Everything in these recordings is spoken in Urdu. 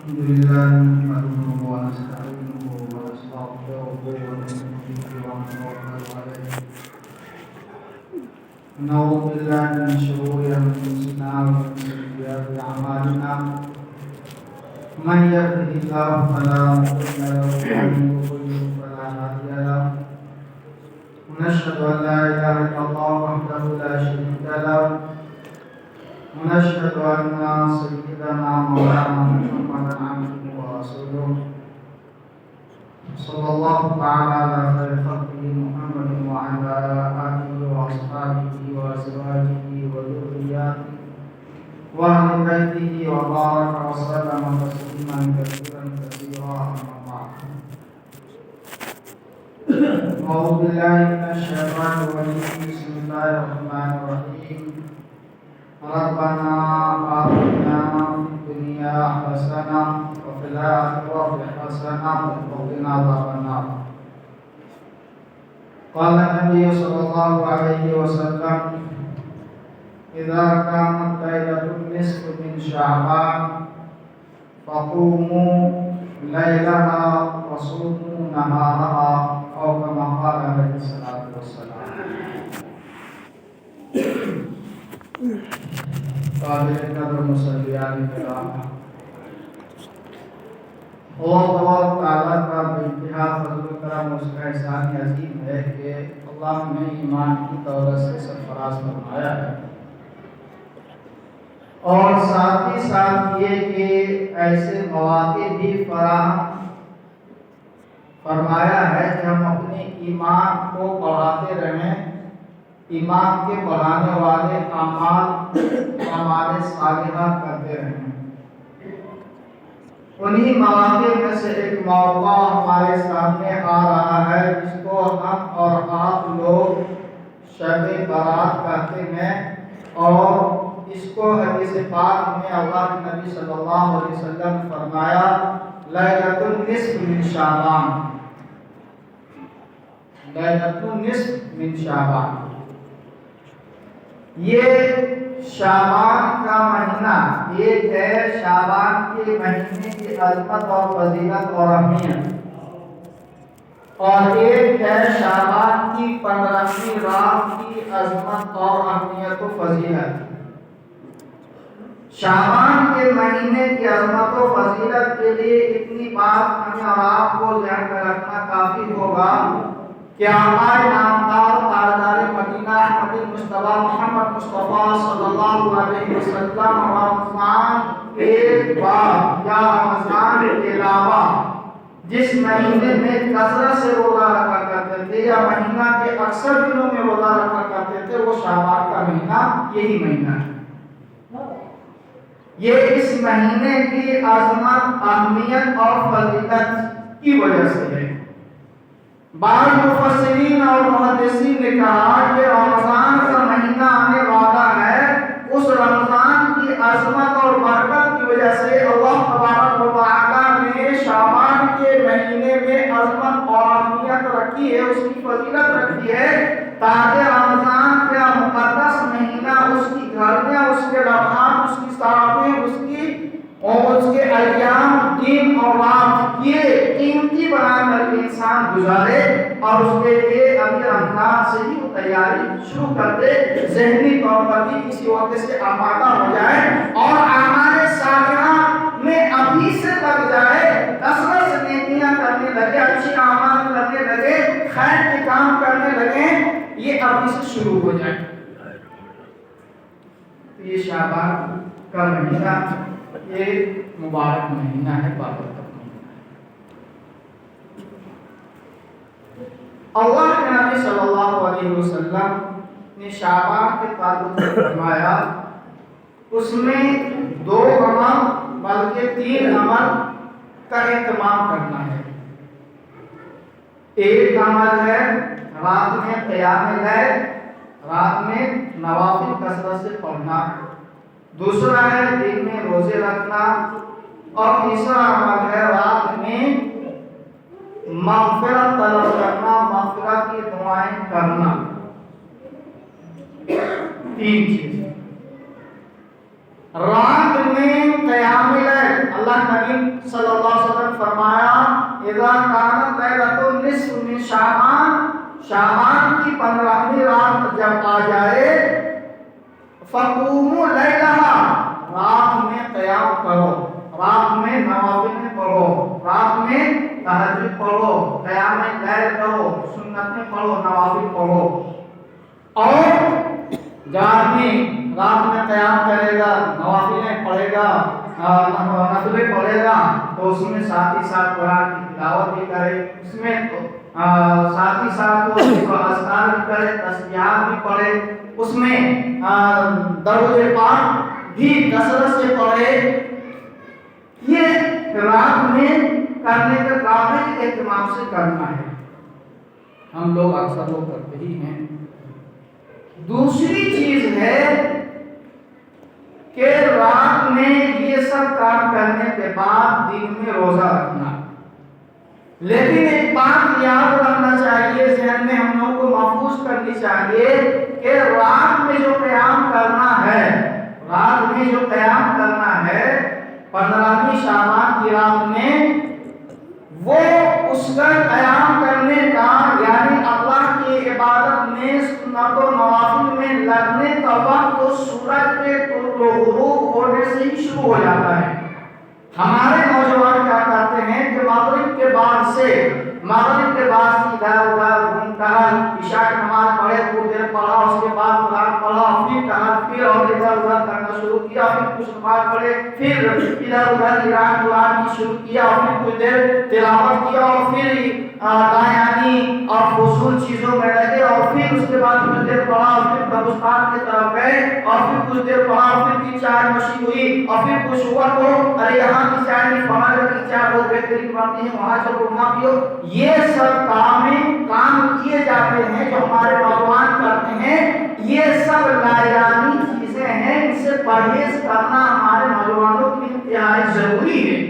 الحمد لله نحمده ونستعينه ونستغفره ونؤمن به ونتوكل عليه ونعوذ بالله من شرور انفسنا ومن سيئات اعمالنا من يهده الله فلا مضل له ومن يضلل فلا هادي له ونشهد ان لا اله الا الله وحده لا شريك له ونشهد أن سيدنا مولانا محمدا عبده ورسوله صلى الله تعالى على خير خلقه محمد وعلى آله وأصحابه وأزواجه وذرياته وأهل بيته وبارك وسلم تسليما كثيرا كثيرا أما بعد أعوذ بالله من الشيطان الرجيم بسم الله الرحمن الرحيم ربنا آتنا في الدنيا حسنة وفي الآخرة حسنة وقنا عذاب النار. قال النبي صلى الله عليه وسلم إذا كانت ليلة النصف من شعبان فقوموا ليلها وصوموا نهارها أو كما قال عليه الصلاة والسلام. قابل قدر مصلیان کرام، اللہ تعالیٰ کا بے انتہا فضل و کرم اس کا احسان عظیم ہے کہ اللہ نے ایمان کی دولت سے سرفراز فرمایا ہے، اور ساتھ ہی ساتھ یہ کہ ایسے مواقع بھی فراہم فرمایا ہے کہ ہم اپنے ایمان کو بڑھاتے رہیں، ایمان کے بڑھانے والے اعمال صالحہ کرتے رہیں۔ انہی مواقع میں سے ایک موقع ہمارے سامنے آ رہا ہے جس کو ہم اور آپ لوگ شب برات کہتے ہیں، اور اس کو حدیث پاک میں اللہ کے نبی صلی اللہ علیہ وسلم نے فرمایا لیلۃ النصف من شعبان، لیلۃ النصف من شعبان۔ یہ شعبان کا مہینہ ایک ہے، شعبان کے مہینے کی عظمت اور فضیلت اور اہمیت، اور ایک ہے شعبان کی 15ویں رات کی عظمت اور اہمیت و فضیلت۔ شعبان کے مہینے کی عظمت و فضیلت کے لیے اتنی بات ہمیں اور آپ کو ذہن میں رکھنا کافی ہوگا کہ ہمارے نامدار تاجدار مدینہ احمد مصطفیٰ محمد مصطفیٰ صلی اللہ علیہ وسلم رمضان ایک بار یا رمضان کے علاوہ جس مہینے میں کثرت سے روزہ رکھا کرتے تھے یا مہینہ کے اکثر دنوں میں روزہ رکھا کرتے تھے، وہ شعبان کا مہینہ یہی مہینہ ہے۔ یہ اس مہینے کی عظمت، اہمیت اور فضیلت کی وجہ سے ہے۔ بعض مفسرین اور محدثین نے کہا کہ رمضان کا مہینہ آنے والا ہے، اس رمضان کی عظمت اور برکت کی وجہ سے اللہ تبارک و تعالیٰ نے شعبان کے مہینے میں عظمت اور اہمیت رکھی ہے، اس کی فضیلت رکھی ہے، تاکہ رمضان کا مقدس مہینہ، اس کی گھڑیاں، اس کے لمحات، اس کی ساعتیں، اس کے ایام، دن اور رات یہ قیمتی بنا کر کے انسان گزارے، اور اس کے لیے ابھی رمضان سے ہی وہ تیاری شروع کر دے، ذہنی طور پر بھی کسی وقت سے آمادہ ہو جائے اور اعمال صالحہ میں ابھی سے لگ جائے، کثرت سے نیکیاں کرنے لگے، اچھے اعمال کرنے لگے، خیر کے کام کرنے لگے، یہ ابھی سے شروع ہو جائے۔ یہ شعبان کا مہینہ یہ مبارک مہینہ ہے، بابرکت مہینہ ہے۔ اللہ کے نبی صلی اللہ علیہ وسلم نے شعبان کے تعلق سے فرمایا اس میں 2 عمل بلکہ 3 عمل کا اہتمام کرنا ہے۔ ایک عمل ہے رات میں قیام لیل، رات میں نوافل کثرت سے پڑھنا، دوسرا ہے دن میں روزے رکھنا، اور تیسرا عمل ہے رات میں مغفرت طلب کرنا، مغفرت کی دعائیں کرنا۔ 3 چیز۔ رات میں قیام لیل، اللہ نبی پڑھے گا نفلیں پڑھے گا تو اس میں ساتھ ہی ساتھ قرآن کی تلاوت بھی کرے، اس میں ساتھ ہی ساتھ وہ اذکار بھی کرے، تسبیحات بھی پڑھے، اس میں درود پاک بھی کثرت سے پڑھے. یہ رات میں کرنے کا کام ہے، اہتمام سے کرنا ہے. ہم لوگ اکثر لوگ کرتے ہی ہیں. دوسری چیز ہے کہ رات میں یہ سب کام کرنے کے بعد دن میں روزہ رکھنا. لیکن ایک بات یاد رکھنا چاہیے، ذہن میں ہم لوگوں کو محفوظ کرنی چاہیے کہ رات میں جو قیام کرنا ہے، رات میں جو قیام کرنا ہے 15ویں شعبان کی رات میں، وہ اس کا قیام کرنے کا یعنی اللہ کی عبادت میں سنت و نوافل میں لگنے کا وقت تو سورج کے غروب ہونے سے ہی شروع ہو جاتا ہے. ہمارے نوجوان کیا کرتے ہیں کہ مغرب کے بعد سے ادھر ادھر گھوم ٹہل عشاء کی نماز پڑھے، کچھ دیر پڑھا، اس کے بعد قرآن پڑھا، پھر ٹہل، پھر اور ادھر ادھر کرنا شروع کیا، پھر کچھ نماز پڑھے، پھر ادھر ادھر قرآن کی شروع کیا، پھر کچھ دیر تلاوت کیا، اور پھر دایانی اور فضول چیزوں میں لگے، اور پھر اس کے بعد کچھ دیر پڑھا، پھر قبرستان کی طرف گئے، اور پھر کچھ دیر پڑھا، پھر چائے نوشی ہوئی، اور پھر کچھ ہوا تو ارے یہاں کی چائے نہیں، فلاں جگہ کی چائے بہت بہترین بنتی ہے، وہاں چلو وہاں پیو. یہ سب کام کیے جاتے ہیں جو ہمارے نوجوان کرتے ہیں. یہ سب لایانی چیزیں ہیں، ان سے پرہیز کرنا ہمارے نوجوانوں کے لیے انتہائی ضروری ہے.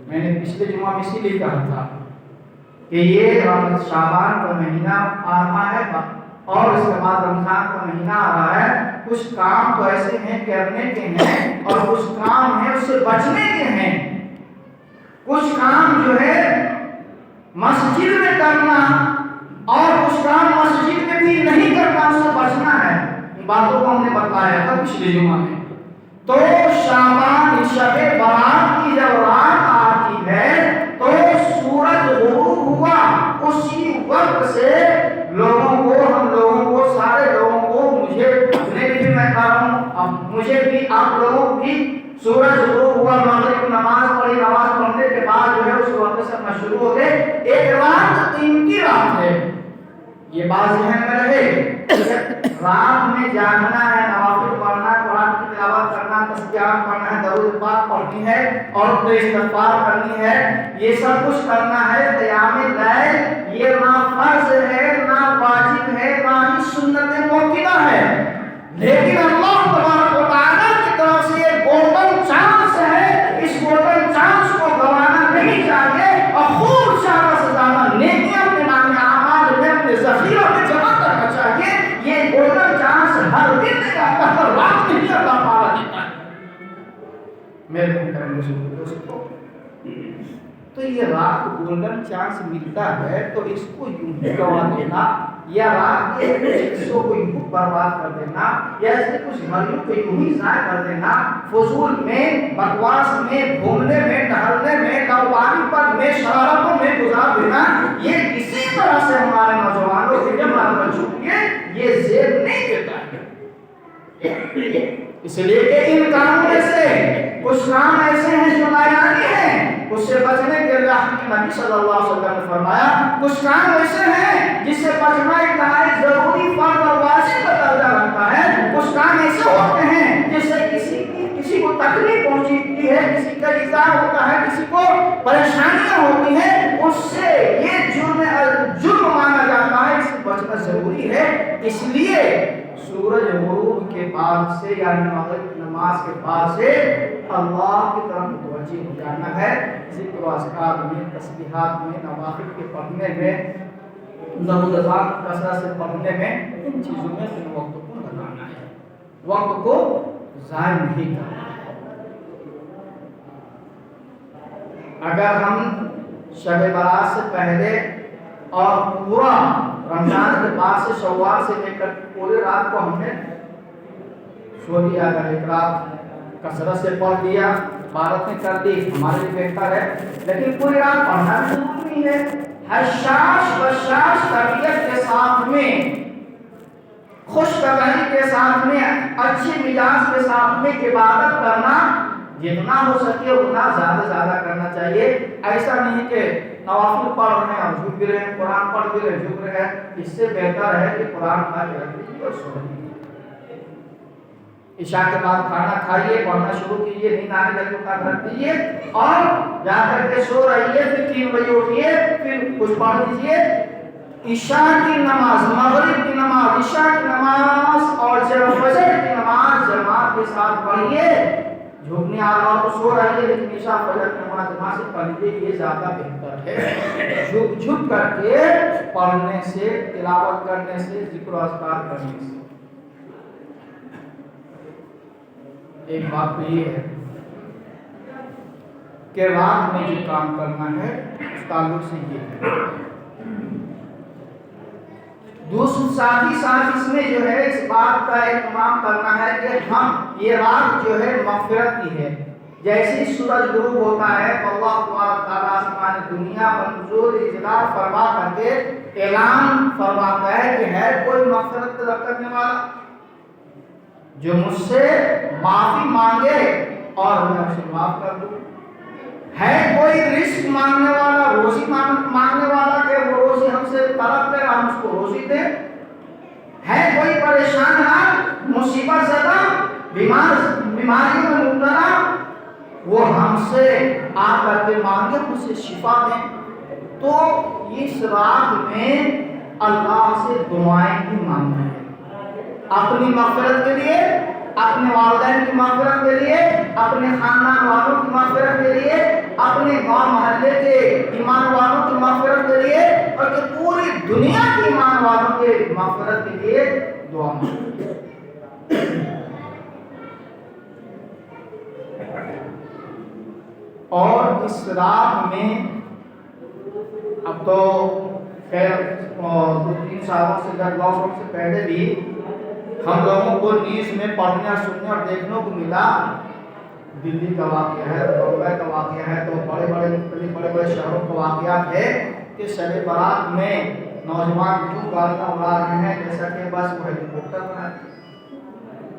میں نے پچھلے جمعہ میں اسی لیے کہا تھا کہ یہ شعبان کا مہینہ آ رہا ہے اور اس کے بعد رمضان کا مہینہ آ رہا ہے. کچھ کام تو ایسے ہیں کرنے کے ہیں، اور کچھ کام ہیں اس سے بچنے کے ہیں. کچھ کام جو ہے مسجد میں کرنا، اور کچھ کام مسجد میں بھی نہیں کرنا، اس سے بچنا ہے. ان باتوں کو ہم نے بتایا تھا پچھلے جمعہ میں. تو شعبان شب برات کی جب رات آتی ہے تو سورج غروب ہوا، اسی وقت سے ہم لوگوں کو سارے لوگوں کو، مجھے اپنے بھی میں کہہ رہا ہوں، اب مجھے بھی آپ لوگوں بھی سورج غروب ہوا، مغرب کی نماز پڑھی، نماز پڑھنے کے بعد جو ہے اس وقت سے میں شروع ہو گئے. ایک رات قیمتی رات ہے، یہ بات ذہن میں رہے. رات میں جاگنا ہے، نوافل پڑھنا ہے، قرآن کی تلاوت کرنا، تسبیحات پڑھنا ہے، درود پاک پڑھنی ہے، اور استغفار کرنی ہے، یہ سب کچھ کرنا ہے. قیام لیل یہ نہ فرض ہے، نہ واجب ہے، نہ ہی سنت موقدہ ہے، لیکن اللہ تبارک و تعالیٰ کی طرف سے یہ گولڈن چانس ہے. اس گولڈن چانس کو گوانا نہیں چاہیے، اور خوب زیادہ سے زیادہ نیکیاں اپنے نام اعمال میں اپنے ذخیرہ میں جمع کرنا چاہیے. یہ گولڈن چانس ہر دن نہیں آتا، ہر رات نہیں اللہ تعالیٰ دیتا ہے. میرے محترم دوستو، تو یہ رات گولڈن چانس ملتا ہے تو اس کو یوں ہی گوا دینا، یا رات کے حصوں کو یوں برباد کر دینا، یا اس کے کچھ گھڑیوں کو یوں ہی ضائع کر دینا، فضول میں، بکواس میں، گھومنے میں، ٹہلنے میں، کاروباری پر میں، شرارتوں میں گزار دینا، یہ کسی طرح سے ہمارے نوجوانوں کے ہمارے بچوں کے یہ زیب نہیں دیتا ہے. اس لیے کہ ان کاموں میں سے کچھ کام ایسے ہیں جو لایانی ہیں، اس سے بچنے کے لیے نبی صلی اللہ علیہ وسلم نے فرمایا. کچھ کام ایسے ہیں جس سے بچنا انتہائی ضروری، فرض اور واجب کا درجہ رکھتا ہے. کچھ کام ایسے ہوتے ہیں جس سے کسی کو تکلیف پہنچتی ہے، کسی کا ایذا ہوتا ہے، کسی کو پریشانیاں ہوتی ہیں، اس سے یہ جرم مانا جاتا ہے، اس سے بچنا ضروری ہے. اس لیے سورج غروب کے بعد سے یعنی مغرب کی نماز کے بعد سے اللہ کی طرف متوجہ ہو جانا ہے. ذکر و اذکار میں، تسبیحات میں، نوافل کے پڑھنے میں، درود پاک کثرت سے پڑھنے میں، ان چیزوں میں اپنے وقت کو لگانا ہے، وقت کو ضائع نہیں کرنا ہے. اگر ہم شب برات سے پہلے اور پورا رمضان کے بعد سے شوال سے لے کر پوری رات کو ہم نے سو لیا، اگر ایک رات کثرت سے پڑھ دیا، عبادتیں کر دی، ہمارے لیے بہتر ہے. لیکن پوری رات پڑھنا بھی ضروری ہے. حشاش بشاش طبیعت کے ساتھ میں خوش طبعی کے ساتھ میں، اچھے مزاج کے ساتھ میں عبادت کرنا جتنا ہو سکے اتنا زیادہ زیادہ کرنا چاہیے۔ ایسا نہیں کہ نوافل پڑھ رہے ہیں اور جھک بھی رہے ہیں، قرآن پڑھ بھی رہے ہیں جھک رہے ہیں۔ اس سے بہتر ہے کہ قرآن کھا کے رکھ دیجیے اور سو جائیے۔ عشاء کے بعد کھانا کھائیے، پڑھنا شروع کیجیے، نیند آنے لگے اٹھا رکھ دیجیے اور جا کر کے سو رہیے، پھر 3 بجے اٹھیے، پھر کچھ پڑھ لیجیے۔ عشاء کی نماز، مغرب کی نماز، عشاء کی نماز اور فجر کی نماز جماعت کے ساتھ پڑھیے۔ جھکنے آرام تو سو رہیے لیکن عشاء فجر کی نماز جماعت سے پڑھ لیجیے، یہ زیادہ بہتر ہے۔ جھک کر کے پڑھنے سے، تلاوت کرنے سے، ذکر و اذکار کرنے سے۔ ایک بات تو یہ ہے کہ رات میں جو کام کرنا ہے اس تعلق سے یہ ہے۔ دوسرے ساتھ اس میں جو ہے اس بات کا اہتمام کرنا ہے کہ ہم یہ رات جو ہے مغفرت کی ہے۔ جیسے ہی سورج غروب ہوتا ہے تو اللہ تعالیٰ آسمان دنیا منظور اجلال فرما کر کے اعلان فرماتا ہے کہ ہے کوئی مغفرت طلب کرنے والا جو مجھ سے معافی مانگے اور میں اسے معاف کر دوں۔ ہے کوئی رزق مانگنے والا، روزی مانگنے والا کہ وہ روزی ہم سے طلب کرے ہم اس کو روزی دیں۔ ہے کوئی پریشان حال، مصیبت زدہ، بیماریوں میں مبتلا، وہ ہم سے آ کر کے مانگے ہم اسے شفا دیں۔ تو اس رات میں اللہ سے دعائیں بھی مانگنا ہے، اپنی مغفرت کے لیے، اپنے والدین کی مغفرت کے لیے، اپنے خاندان والوں کی مغفرت کے لیے، اپنے گاؤں محلے کے ایمان والوں کی مغفرت کے لیے اور کہ پوری دنیا کے ایمان والوں کے مغفرت کے لیے دعا مانگیں۔ اور اس رات میں اب تو خیر 2-3 سالوں سے لاک ڈاؤن سے پہلے بھی ہم لوگوں کو نیوز میں پڑھنے اور سننے اور دیکھنے کو ملا، دلی کا واقعہ ہے، بمبئی کا واقعہ ہے، تو بڑے بڑے شہروں کا واقعات ہے کہ شب برات میں نوجوان کیوں گاڑیاں اڑا رہے ہیں جیسا کہ بس وہ ہیلی کاپٹر ہے،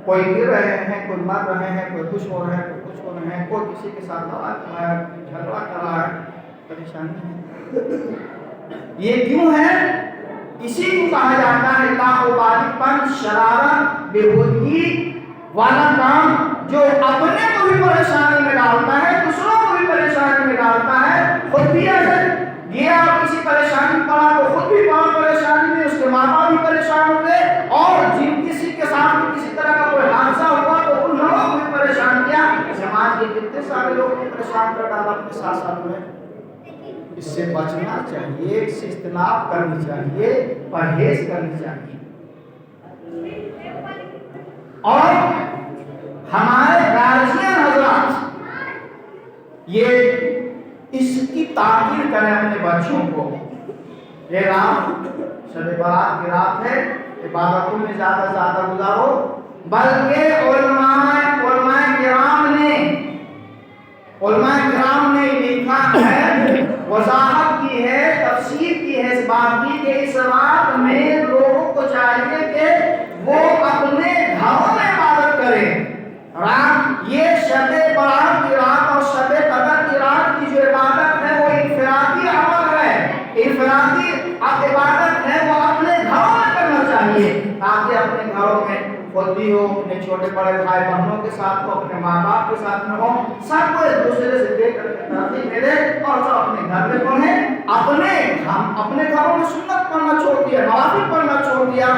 کوئی گر رہے ہیں، کوئی مر رہے ہیں، کوئی خوش ہو رہے ہیں، کوئی خوش ہو رہے ہیں، کوئی کسی کے ساتھ جھگڑا کر رہا ہے، پریشانی ہے۔ یہ کیوں ہے؟ اسی کو کہا جاتا ہے لاابالی پن، شرارت، بےہودگی والا کام جو اپنے کو بھی پریشانی میں ڈالتا ہے، دوسروں کو بھی پریشانی میں ڈالتا ہے، خود بھی اگر گیا اور کسی پریشانی میں پڑا تو خود بھی پڑا پریشانی میں، اس کے ماں باپ بھی پریشان ہوئے، اور جن کسی کے ساتھ بھی کسی طرح کا کوئی حادثہ ہوا تو ان لوگوں کو بھی پریشان کیا، سماج کے کتنے سارے لوگوں کو پریشان کر ڈالا اپنے ساتھ ساتھ میں۔ اس سے بچنا چاہیے، اس سے اجتناب کرنی چاہیے، پرہیز کرنی چاہیے۔ اور ہمارے گارجین حضرات یہ اس کی تعبیر کریں اپنے بچوں کو، یہ رات شب برات کی رات ہے، عبادتوں میں زیادہ سے زیادہ گزارو، بلکہ علماء کرام نے لکھا ہے، وضاحت کی ہے، تفسیر کی ہے اس بات کی کہ اس رات میں لوگوں کو چاہیے کہ وہ اپنے گھروں میں عبادت کریں۔ رات یہ شب برات کی رات اور شب قدر کی رات کی جو عبادت ہے وہ انفرادی عمل ہے، انفرادی عبادت ہے، وہ اپنے گھروں میں کرنا چاہیے تاکہ اپنے گھروں میں خود بھی ہو، اپنے چھوٹے بڑے بھائی بہنوں کے ساتھ ہو، اپنے ماں باپ کے ساتھ میں ہو، سب کو ایک دوسرے سے دیکھ کر کے ترقی ملے اور سب اپنے گھر میں پڑھیں۔ ہم اپنے گھروں میں سنت پڑھنا چھوڑ دیا، نوافل پڑھنا چھوڑ دیا،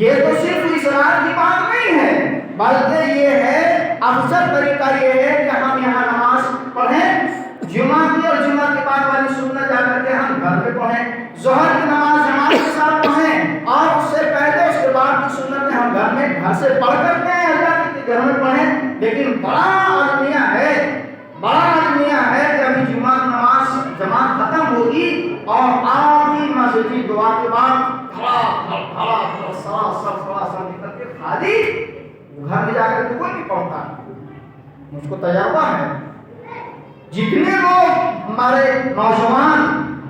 یہ تو صرف اس رات کی بات نہیں ہے، بلکہ یہ ہے افضل طریقہ یہ ہے کہ ہم یہاں نماز پڑھیں، جمعہ کی اور جمعہ کے بعد والی سنت جا کر کے ہم گھر میں پڑھیں، ظہر کی نماز جماعت کے ساتھ پڑھیں، اور اس سے پہلے اس کے بعد کی سنت ہم گھر سے پڑھ کر کے اللہ کے گھر میں پڑھیں۔ لیکن بڑا عالمیہ ہے کہ ابھی جمعہ کی نماز جماعت ختم ہوگی اور آخری مسجد دعا کے بعد خالی گھر میں جا کر کے کوئی نہیں پڑھتا، مجھ کو تجربہ ہے۔ جتنے لوگ ہمارے نوجوان،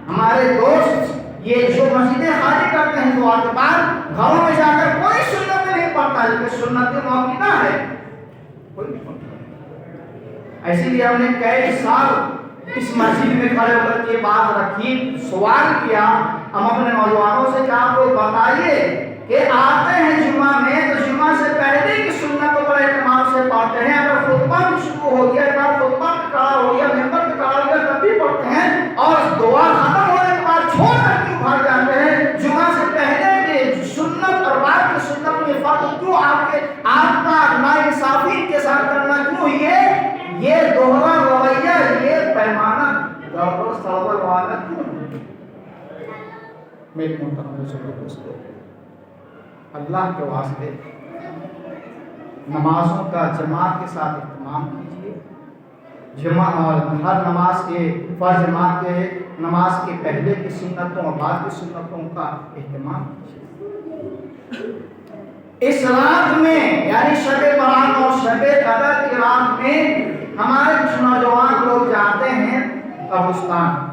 ہمارے دوست یہ جو مسجدیں خالی کرتے ہیں دعا کے بعد گھروں میں جا کر کوئی سنت نہیں پڑھتا ہے، سنت موقعہ ہے کوئی نہیں پڑھتا۔ اسی لیے ہم نے کئی سال اس مسجد میں کھڑے ہو کر یہ بات رکھی، سوال کیا ہم اپنے نوجوانوں سے، کیا آپ کو بتائیے کہ آتے ہیں جمعہ میں تو جمعہ سے پہلے کی سنت کو بڑے اہتمام سے پڑھتے ہیں، اگر خطبہ بھی شروع ہو گیا، ایک بار خطبہ پہ کھڑا ہو گیا، ممبر پہ کھڑا ہو گیا تب بھی پڑھتے ہیں، اور دعا ختم ہونے کے بعد چھوڑ کر کیوں بھاگ جاتے ہیں؟ جمعہ سے پہلے کی سنت اور بعد کی سنت میں فرق کیوں آپ کا ناانصافی کے ساتھ کرنا کیوں؟ یہ دوہرا رویہ، یہ پیمانہ گڑبڑ سڑبڑ والا کیوں؟ میرے محترم دوستو، اللہ کے واسطے نمازوں کا جماعت کے ساتھ اہتمام کیجیے۔ ہر نماز کے فرض جماعت کے نماز کے پہلے کی سنتوں اور بعد کی سنتوں کا اہتمام کیجیے۔ اس رات میں یعنی شب برات اور شب قدر کی رات میں ہمارے کچھ نوجوان لوگ جاتے ہیں قبرستان۔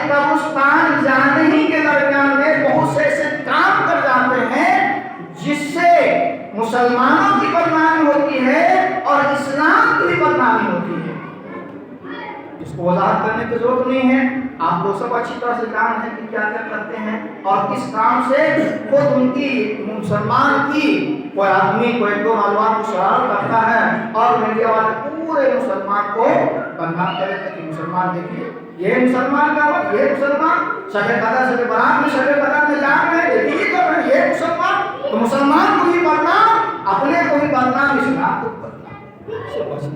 قبرستان جانے ہی کے درمیان میں بہت سے ایسے کام کر جاتے ہیں جس سے مسلمانوں کی بدنامی ہوتی ہے اور اسلام کی بھی بدنامی ہوتی ہے۔ اس کو وضاحت کرنے کی ضرورت نہیں ہے، آپ کو سب اچھی طرح سے جان ہے کہ کیا کیا کرتے ہیں اور کس کام سے خود ان کی مسلمان کی کوئی آدمی کوئی دو نوجوان کو شرارت کرتا ہے اور میڈیا والے پورے مسلمان کو بدنام کرتے ہیں کہ مسلمان دیکھیے یہ مسلمان کا وقت، یہ مسلمان شب قدر شب برات میں شب قدر میں جا رہے ہیں، یہ کر رہے ہیں، یہ مسلمان تو مسلمان کو بھی بدنام، اپنے کو بھی بدنام، اسلام کو بدنام۔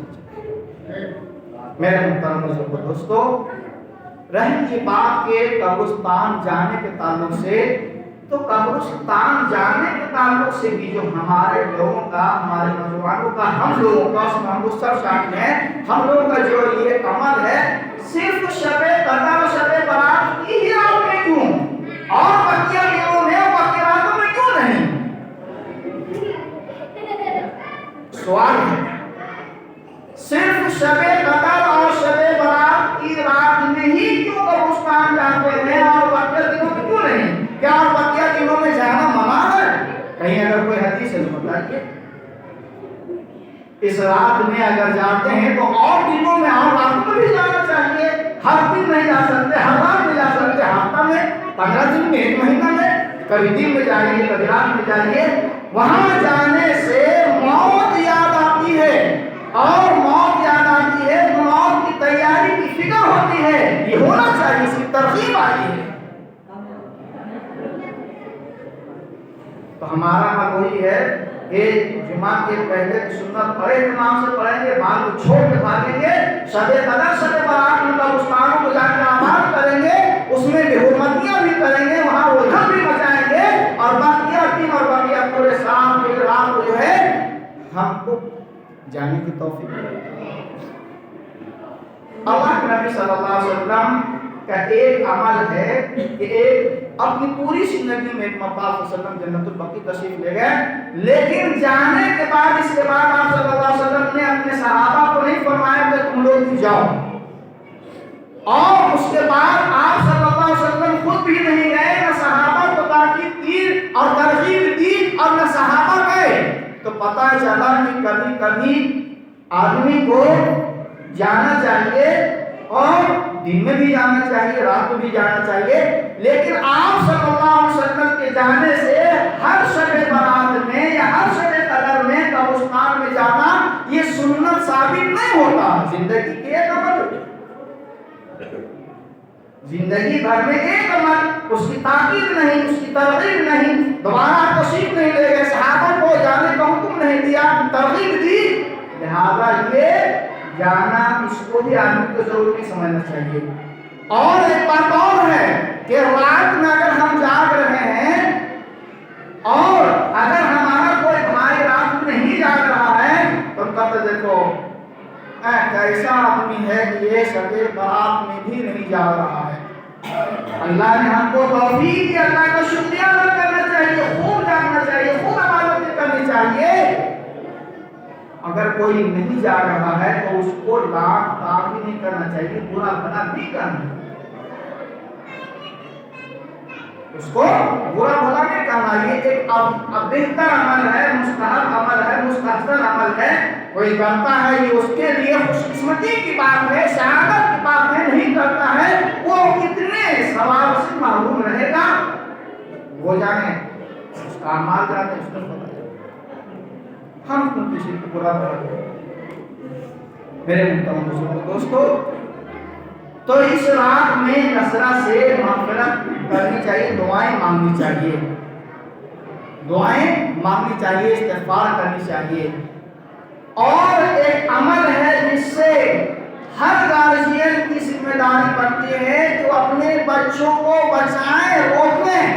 میرے محترم دوستو، رہی یہ بات کے قبرستان جانے کے تعلق سے، تو قبرستان جانے کے تعلق سے بھی جو ہمارے لوگوں کا، ہمارے نوجوانوں کا، ہم لوگوں کا، اس میں ہم سب شامل ہیں، ہم لوگوں کا جو یہ عمل ہے صرف شب قدر اور شب برات کی ہی رات میں کیوں اور بقیہ دنوں میں اور بقیہ راتوں میں کیوں نہیں؟ سوال ہے، صرف شب قدر اور شب برات کی رات میں ہی کیوں قبرستان جاتے ہیں اور بقیہ دنوں میں کیوں نہیں؟ کیا اور بقیہ دنوں میں جانا منع ہے؟ کہیں اگر کوئی حدیث ہے تو بتائیے۔ اس رات میں اگر جاتے ہیں تو اور دنوں میں اور راتوں میں بھی جانا چاہیے، ہر دن نہیں جا سکتے، ہر رات نہیں جا سکتے، ہفتہ میں 15 دن میں، ایک مہینہ میں، کبھی دن میں جائیے کبھی رات میں جائیے۔ وہاں جانے سے موت یاد آتی ہے اور موت یاد آتی ہے تو موت کی تیاری کی فکر ہوتی ہے، یہ ہونا چاہیے، اس کی ترغیب آئی ہے۔ تو ہمارا حال وہی ہے کہ جمعہ کے پہلے کی سنت بڑے اہتمام سے پڑھیں گے، بعد کو چھوڑ کے بھاگیں گے، شب قدر شب برات میں قبرستانوں کو جا کے آباد کریں گے، اس میں بے حرمتیاں بھی کریں گے، وہاں الجھن بھی مچائیں گے، اور باقیہ دن اور باقیہ پورے شام پورے رات کو جو ہے ہم کو جانے کی توفیق ہے۔ اللہ کے نبی صلی اللہ علیہ وسلم کا ایک عمل ہے کہ ایک اپنی پوری زندگی میں پاک صلی اللہ علیہ وسلم جنت البقیع تشریف لے گئے، لیکن جانے کے بعد اس کے بعد آپ صلی اللہ علیہ وسلم نے اپنے صحابہ کو نہیں فرمایا کہ تم لوگ بھی جاؤ، اور اس کے بعد آپ صلی اللہ علیہ وسلم خود بھی نہیں گئے، نہ صحابہ کو تاکید کی اور ترغیب دی اور نہ صحابہ گئے۔ تو پتہ چلا کہ کبھی کبھی آدمی کو جانا چاہیے اور دن میں بھی جانا چاہیے، رات میں بھی جانا چاہیے، لیکن آپ صلی اللہ علیہ وسلم کے جانے سے ہر شب برات میں یا ہر شب قدر میں قبرستان میں جانا یہ سنت ثابت نہیں ہوتا۔ زندگی کے ایک عمل، زندگی بھر میں ایک عمل، اس کی تاکید نہیں، اس کی ترغیب نہیں، دوبارہ تشریف نہیں لے گئے، صحابہ کو جانے کا حکم نہیں دیا، ترغیب دی، لہذا یہ جانا اس کو بھی آدمی کو ضرور نہیں سمجھنا چاہیے۔ اور ایک بات اور ہے کہ رات میں اگر ہم جاگ رہے ہیں اور اگر ہمارا کوئی بھائی رات میں نہیں جاگ رہا ہے تو کہتے دیکھو کیسا آدمی ہے کہ یہ شب برات میں بھی نہیں جاگ رہا ہے۔ اللہ نے ہم کو توفیق دی، اللہ کا شکریہ ادا کرنا چاہیے، خوب جاگنا چاہیے، خوب عبادت کرنی چاہیے۔ اگر کوئی نہیں جا رہا ہے تو اس کو لاکھ تعریف نہیں کرنا چاہیے، برا بھلا بھی کرنا۔ اس کو برا بھلا نہیں کرنا. یہ ایک بہتر عمل ہے, مستحب عمل ہے, مستحسن عمل ہے. کوئی کرتا ہے یہ اس کے لیے خوش قسمتی کی بات ہے, سعادت کی بات ہے. نہیں کرتا ہے وہ کتنے ثواب سے محروم رہے گا وہ جانے, اس کا اعمال جانے, اس کو پتہ ہے. ہم تو کسی کو برا بھلا میرے محترم دوستو, تو اس رات میں کثرت سے مغفرت کرنی چاہیے, دعائیں مانگنی چاہیے, دعائیں مانگنی چاہیے, استغفار کرنی چاہیے. اور ایک عمل ہے جس سے ہر گارجین کی ذمہ داری بنتی ہے جو اپنے بچوں کو بچائیں, روکیں.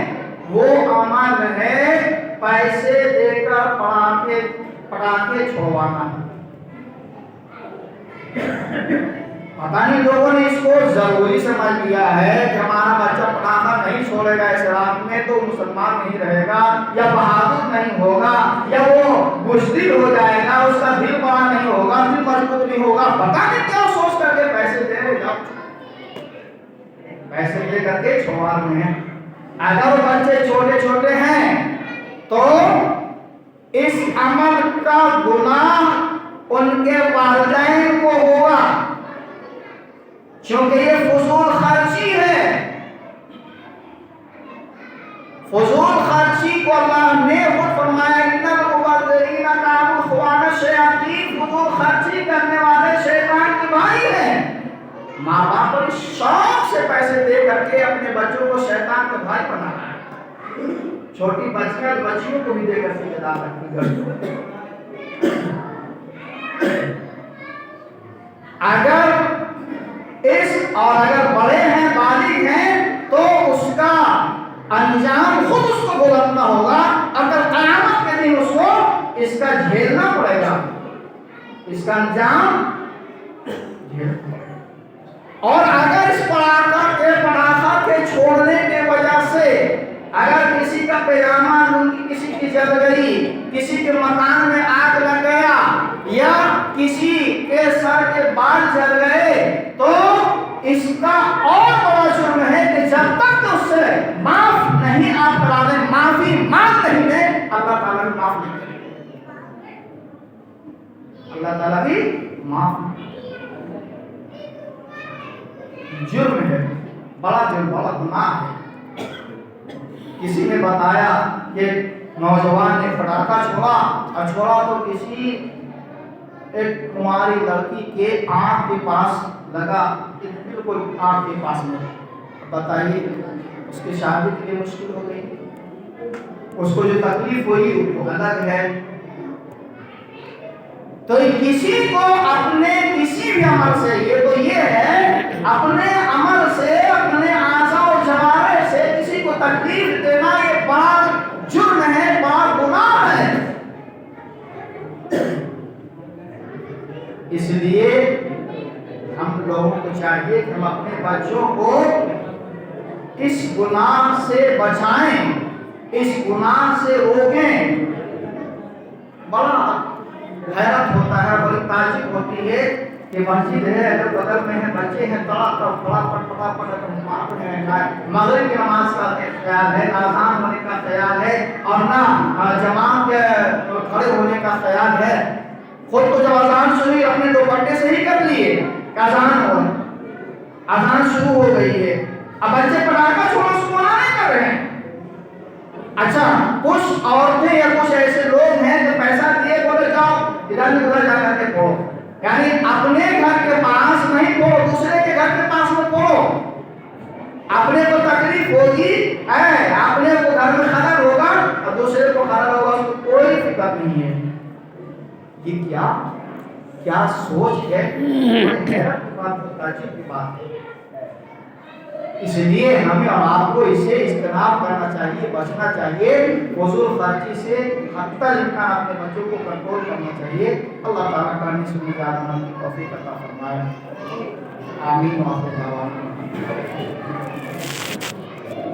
وہ عمل ہے پیسے دے کر پڑاکے چھوڑوانا. پتہ نہیں لوگوں نے اس کو ضروری سمجھ لیا ہے کہ ہمارا بچہ پٹاخہ نہیں چھوڑے گا اس رات میں تو مسلمان نہیں رہے گا, یا بہادر نہیں ہوگا, یا وہ بزدل ہو جائے گا, اس کا دل بڑا نہیں ہوگا, دل مضبوط نہیں ہوگا. پتہ نہیں کیا سوچ کر کے پیسے دے رہے ہیں, پیسے دے کر کے چھوڑا رہے ہیں. اگر بچے چھوٹے چھوٹے ہیں تو اس عمل کا گناہ ان کے والدین کو ہوگا, کیونکہ یہ فضول خرچی ہے. فضول خرچی کو اللہ نے خود فرمایا ان المبذرین کانوا اخوان الشیاطین, فضول خرچی کرنے والے شیطان کے بھائی ہیں. ماں باپ بڑے شوق سے پیسے دے کر کے اپنے بچوں کو شیطان کا بھائی بنانا ہے. چھوٹی بچیوں کو بھی دے کر کے ادا کرتی ہے. اگر بڑے ہیں, بالغ ہیں, تو اس کا انجام خود اس کو بھگتنا ہوگا. اگر قیامت کے دن اس کو اس کا جھیلنا پڑے گا, اس کا انجام جھیلنا پڑے گا. اور اگر اس پٹاخہ کے چھوڑنے کے وجہ سے اگر کسی کا پیجامہ لنگی کسی کی جل گئی, کسی کے مکان میں آگ لگ گیا, یا کسی کے سر کے بال جل گئے, تو اس کا اور بڑا جرم ہے کہ جب تک اس سے معاف نہیں آپ کرا دیں, معافی مانگ نہیں دیں, اللہ تعالیٰ بھی معاف نہیں کرے گا. اللہ تعالیٰ بھی معاف نہیں کرے گا. جرم ہے, بڑا جرم, بڑا گناہ ہے. کسی نے بتایا کہ نوجوان نے پٹاخہ چھوڑا تو کسی ایک کماری لڑکی کے آنکھ کے پاس لگا, بالکل آنکھ کے پاس میں. بتائیے اس کی شادی کے لیے مشکل ہو گئی, اس کو جو تکلیف ہوئی وہ الگ ہے. تو کسی کو اپنے کسی بھی عمل سے, یہ ہے اپنے عمل سے, اپنے اعضاء و جوارح سے کسی کو تکلیف دینا, یہ بڑا جرم ہے, بڑا گناہ ہے. اس لیے ہم لوگوں کو چاہیے کہ ہم اپنے بچوں کو اس گناہ سے بچائیں, اس گناہ سے روکیں. بڑا حیرت ہوتا ہے, بڑی تعجب ہوتی ہے کہ مسجد ہے, اگر بغل میں ہے, بچے ہیں, مغرب کی نماز کا خیال ہے, اذان ہونے کا خیال ہے, اور نہ جماعت کے کھڑے ہونے کا خیال ہے. خود تو جب اذان شروع اپنے دوپٹے سے ہی کر لیے کہ اذان شروع ہو گئی ہے, اب بچے پٹاخہ چھوڑو اس کو منع نہیں کر رہے ہیں. اچھا, کچھ عورتیں یا کچھ ایسے لوگ ہیں جو پیسہ دیے, بولے جاؤ ادھر جا کر کے پڑھو, یعنی اپنے گھر کے پاس نہیں پڑھو, دوسرے کے گھر کے پاس میں پڑھو. اپنے کو تکلیف ہوگی, اپنے کو گھر میں خطر ہوگا اور دوسرے کو خطر ہوگا, اس کو کوئی فکر نہیں ہے. یہ کیا سوچ ہے, تعجب کی بات ہے. اس لیے ہمیں اور آپ کو اسے اجتناب کرنا چاہیے, بچنا چاہیے. فضول خرچی سے حتی الامکان اپنے بچوں کو کنٹرول کرنا چاہیے. اللہ تعالیٰ کرنے سننے کا توفیق عطا فرمائے. آمین.